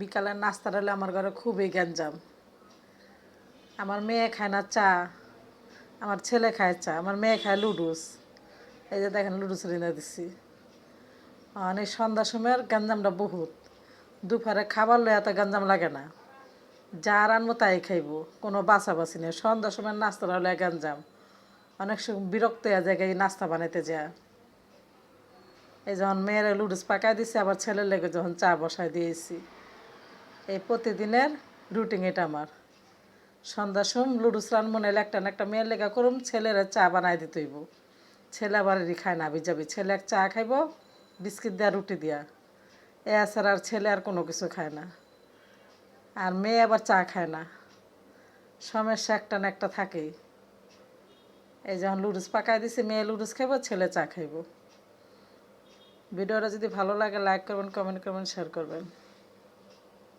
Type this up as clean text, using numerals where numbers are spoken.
বিকালের নাস্তাটা হলে আমার ঘরে খুবই গ্যাঞ্জাম। আমার মেয়ে খায় না চা, আমার ছেলে খায় চা, আমার মেয়ে খায় লুডুস। এই যে দেখেন লুডুস রেঁধে দিচ্ছি। এই সন্ধ্যার সময়ের গ্যাঞ্জামটা বহুত। দুপুরে খাবার লয়ে এত গ্যাঞ্জাম লাগে না, যা আনবো তাই খাইব, কোনো বাছাবাছি নেই। সন্ধ্যার সময় নাস্তাটা হলে গ্যাঞ্জাম, অনেক সময় বিরক্ত হয়ে যায় এই নাস্তা বানাইতে যায়। এই যখন মেয়ের লুডুস পাকাই দিছি, আবার ছেলের লেগে যখন চা বসাই দিয়েছি, এই প্রতিদিনের রুটিন এটা আমার। সন্ধ্যার সময় লুডুস রান মনে হলে একটা না একটা মেয়ের লেগা করুম, ছেলেরা চা বানাই দিতে হইব। ছেলে আবার খায় না বিজাবি, ছেলে এক চা খাইব বিস্কিট দেওয়া রুটি দিয়া, এ ছাড়া আর ছেলে আর কোনো কিছু খায় না। আর মেয়ে আবার চা খায় না, সমস্যা একটা না একটা থাকেই। এই যখন লুডুস পাকাই দিছি, মেয়ে লুডুস খাইব, ছেলে চা খাইব। ভিডিওটা যদি ভালো লাগে লাইক করবেন, কমেন্ট করবেন, শেয়ার করবেন।